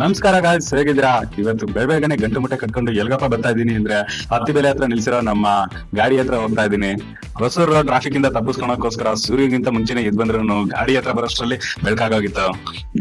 ನಮಸ್ಕಾರ ಗಾಯ್ಸ್, ಹೇಗಿದ್ದೀರಾ? ಇವತ್ತು ಬೇಗನೆ ಗಂಟು ಮುಟ್ಟೆ ಕಟ್ಕೊಂಡು ಎಲ್ಗಪ್ಪ ಬರ್ತಾ ಇದೀನಿ ಅಂದ್ರೆ ಹತ್ತಿ ಬೆಲೆ ಹತ್ರ ನಿಲ್ಸಿರೋ ನಮ್ಮ ಗಾಡಿ ಹತ್ರ ಹೋಗ್ತಾ ಇದೀನಿ. ಹೊಸೂರು ಟ್ರಾಫಿಕ್ ಇಂದ ತಪ್ಪಿಸ್ಕೊಳಕೋಸ್ಕರ ಸೂರ್ಯಗಿಂತ ಮುಂಚೆನೆ ಎದ್ ಬಂದ್ರು ಗಾಡಿ ಹತ್ರ ಬರೋಷ್ಟ್ರಲ್ಲಿ ಬೆಳಕಾಗೋಗಿತ್ತು.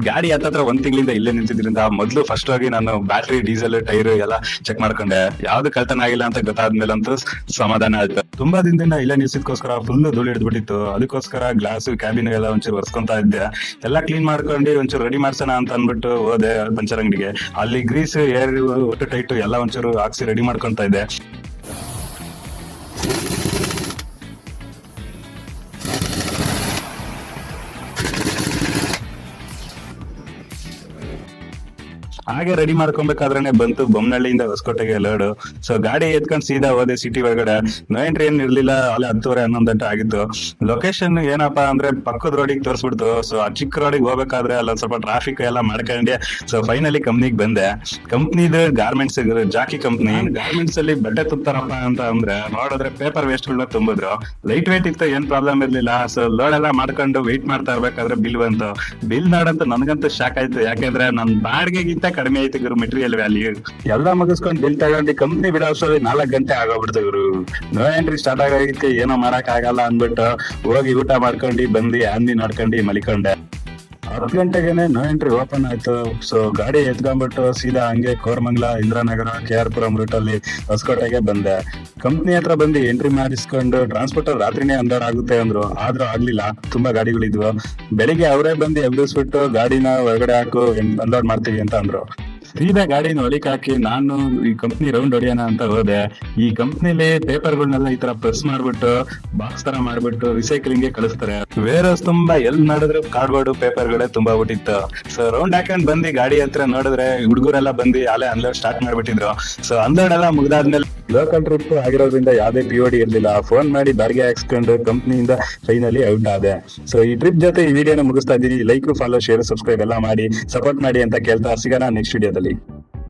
ಗಾಡಿ ಹತ್ರ ಒಂದ್ ತಿಂಗಳಿಂದ ಇಲ್ಲೇ ನಿಂತಿದ್ರಿಂದ ಮೊದ್ಲು ಫಸ್ಟ್ ಆಗಿ ನಾನು ಬ್ಯಾಟ್ರಿ, ಡೀಸೆಲ್, ಟೈರ್ ಎಲ್ಲ ಚೆಕ್ ಮಾಡ್ಕೊಂಡೆ. ಯಾವ್ದು ಕಳ್ತನ ಆಗಿಲ್ಲ ಅಂತ ಗೊತ್ತಾದ್ಮೇಲಂತೂ ಸಮಾಧಾನ ಆಯ್ತು. ತುಂಬಾ ದಿನದಿಂದ ಇಲ್ಲೇ ನಿಲ್ಸಿದ್ಕೋಸ್ಕರ ಫುಲ್ ಧೂಳು ಹಿಡಿದ್ಬಿಟ್ಟಿತ್ತು. ಅದಕ್ಕೋಸ್ಕರ ಗ್ಲಾಸ್, ಕ್ಯಾಬಿನ್ ಎಲ್ಲ ಒಂಚೂರು ಒರ್ಸ್ಕೊಂತಾ ಇದ್ದೆ. ಎಲ್ಲ ಕ್ಲೀನ್ ಮಾಡ್ಕೊಂಡು ಒಂಚೂರು ರೆಡಿ ಮಾಡ್ಸೋಣ ಅಂತ ಅನ್ಬಿಟ್ಟು ಹೋದೆ ಪಂಚರ್ ಅಂಗಡಿಗೆ. ಅಲ್ಲಿ ಗ್ರೀಸ್, ಏರ್, ಒಟ್ಟು ಟೈಟ್ ಎಲ್ಲ ಒಂಚೂರು ಹಾಕ್ಸಿ ರೆಡಿ ಮಾಡ್ಕೊಂತ ಇದ್ದೆ. ಹಾಗೆ ರೆಡಿ ಮಾಡ್ಕೊಬೇಕಾದ್ರೆ ಬಂತು ಬೊಮ್ಮನಹಳ್ಳಿಯಿಂದ ಹೊಸಕೋಟೆಗೆ ಲೋಡು. ಸೊ ಗಾಡಿ ಎತ್ಕೊಂಡು ಸೀದಾ ಹೋದೆ ಸಿಟಿ ಒಳಗಡೆ. ನೋ ಎಂಟ್ರಿ ಏನ್ ಇರ್ಲಿಲ್ಲ, ಅಲ್ಲಿ 10:30 11 ಗಂಟೆ ಆಗಿತ್ತು. ಲೊಕೇಶನ್ ಏನಪ್ಪಾ ಅಂದ್ರೆ ಪಕ್ಕದ ರೋಡಿಗೆ ತೋರಿಸ್ಬಿಡ್ತು. ಸೊ ಆ ಚಿಕ್ಕ ರೋಡಿಗೆ ಹೋಗ್ಬೇಕಾದ್ರೆ ಅಲ್ಲೊಂದ್ ಸ್ವಲ್ಪ ಟ್ರಾಫಿಕ್ ಎಲ್ಲ ಮಾಡ್ಕೊಂಡೆ. ಸೊ ಫೈನಲಿ ಕಂಪ್ನಿಗೆ ಬಂದೆ. ಕಂಪ್ನಿದು ಗಾರ್ಮೆಂಟ್ಸ್, ಜಾಕಿ ಕಂಪ್ನಿ. ಗಾರ್ಮೆಂಟ್ಸ್ ಅಲ್ಲಿ ಬಟ್ಟೆ ತುಂಬ್ತಾರಪ್ಪ ಅಂತ ಅಂದ್ರೆ ನೋಡಿದ್ರೆ ಪೇಪರ್ ವೇಸ್ಟ್ ಗಳನ್ನ ತುಂಬಿದ್ರು. ಲೈಟ್ ವೇಟ್ ಇತ್ತು, ಏನ್ ಪ್ರಾಬ್ಲಮ್ ಇರ್ಲಿಲ್ಲ. ಸೊ ಲೋಡ್ ಎಲ್ಲ ಮಾಡ್ಕೊಂಡು ವೆಯ್ಟ್ ಮಾಡ್ತಾ ಇರ್ಬೇಕಾದ್ರೆ ಬಿಲ್ ಬಂತು. ಬಿಲ್ ನೋಡಂತೂ ನನ್ಗಂತೂ ಶಾಕ್ ಆಯ್ತು. ಯಾಕಂದ್ರೆ ನನ್ ಬಾಡಿಗೆಗಿಂತ ಕಡಿಮೆ ಐತಿ ಗುರು ಮೆಟೀರಿಯಲ್ ವ್ಯಾಲ್ಯೂ. ಎಲ್ಲ ಮುಗಿಸ್ಕೊಂಡು ಬಿಲ್ ತಗೊಂಡು ಕಂಪ್ನಿ ಬಿಡೋ ಅಷ್ಟರಲ್ಲಿ 4 ಗಂಟೆ ಆಗೋಗ್ಬಿಡ್ತು ಗುರು. ನೋ ಎಂಟ್ರಿ ಸ್ಟಾರ್ಟ್ ಆಗೋದಕ್ಕೆ ಏನೋ ಮಾಡಕ್ ಆಗಲ್ಲ ಅನ್ಬಿಟ್ಟು ಹೋಗಿ ಊಟ ಮಾಡ್ಕೊಂಡು ಬಂದು ಹಂದಿ ನೋಡ್ಕೊಂಡು ಮಲಿಕೊಂಡೆ. 10 ಗಂಟೆಗೆನೆ ನೋ ಎಂಟ್ರಿ ಓಪನ್ ಆಯ್ತು. ಸೊ ಗಾಡಿ ಎತ್ಕೊಂಡ್ಬಿಟ್ಟು ಸೀದಾ ಹಂಗೆ ಕೋರಮಂಗಲ, ಇಂದ್ರಾನಗರ, KR ಪುರಂ ರೂಟ್ ಅಲ್ಲಿ ಹೊಸಕೋಟೆಗೆ ಬಂದೆ. ಕಂಪ್ನಿ ಹತ್ರ ಬಂದು ಎಂಟ್ರಿ ಮಾಡಿಸ್ಕೊಂಡು ಟ್ರಾನ್ಸ್ಪೋರ್ಟರ್ ರಾತ್ರಿನೇ ಅನ್ಲೋಡ್ ಆಗುತ್ತೆ ಅಂದ್ರು. ಆದ್ರೂ ಆಗ್ಲಿಲ್ಲ, ತುಂಬಾ ಗಾಡಿಗಳಿದ್ವು. ಬೆಳಿಗ್ಗೆ ಅವರೇ ಬಂದು ಎಬ್ಬಿಸ್ಬಿಟ್ಟು ಗಾಡಿನ ಒಳಗಡೆ ಹಾಕು, ಅನ್ಲೋಡ್ ಮಾಡ್ತೀವಿ ಅಂತ ಅಂದ್ರು. ಸೀದಾ ಗಾಡಿನ ಒಳಿಕ್ ಹಾಕಿ ನಾನು ಈ ಕಂಪ್ನಿ ರೌಂಡ್ ಹೊಡಿಯೋಣ ಅಂತ ಹೋದೆ. ಈ ಕಂಪ್ನಿಲಿ ಪೇಪರ್ಗಳನ್ನೆಲ್ಲ ಈ ತರ ಪ್ರೆಸ್ ಮಾಡ್ಬಿಟ್ಟು ಬಾಕ್ಸ್ ತರ ಮಾಡ್ಬಿಟ್ಟು ರಿಸೈಕ್ಲಿಂಗ್ ಗೆ ಕಳಿಸ್ತಾರೆ. ವೇರ್ ಹೌಸ್ ತುಂಬಾ ಎಲ್ ನೋಡಿದ್ರು ಕಾರ್ಡ್ಬೋರ್ಡ್, ಪೇಪರ್ ಗಳೇ ತುಂಬಾ ಬಿಟ್ಟಿತ್ತು. ಸೊ ರೌಂಡ್ ಹಾಕೊಂಡ್ ಬಂದು ಗಾಡಿ ಹತ್ರ ನೋಡಿದ್ರೆ ಹುಡುಗರೆಲ್ಲ ಬಂದು ಅಲ್ಲೇ ಅನ್ಲೋಡ್ ಸ್ಟಾರ್ಟ್ ಮಾಡ್ಬಿಟ್ಟಿದ್ರು. ಸೊ ಅನ್ಲೋಡ್ ಎಲ್ಲ ಮುಗ್ದಾದ್ಮೇಲೆ ಲೋಕಲ್ ಟ್ರಿಪ್ ಆಗಿರೋದ್ರಿಂದ ಯಾವ್ದೇ POD ಇರ್ಲಿಲ್ಲ. ಫೋನ್ ಮಾಡಿ ಬಾಡಿಗೆ ಹಾಕ್ಸ್ಕೊಂಡು ಕಂಪ್ನಿಯಿಂದ ಫೈನಲಿ ಔಟ್ ಆದೆ. ಸೊ ಈ ಟ್ರಿಪ್ ಜೊತೆ ಈ ವಿಡಿಯೋನ ಮುಗಿಸ್ತಾ ಇದ್ದೀನಿ. ಲೈಕ್, ಫಾಲೋ, ಶೇರ್, ಸಬ್ಸ್ಕ್ರೈಬ್ ಎಲ್ಲ ಮಾಡಿ ಸಪೋರ್ಟ್ ಮಾಡಿ ಅಂತ ಕೇಳ್ತಾ ಸಿಗೋಣ ನೆಕ್ಸ್ಟ್ ವಿಡಿಯೋದಲ್ಲಿ.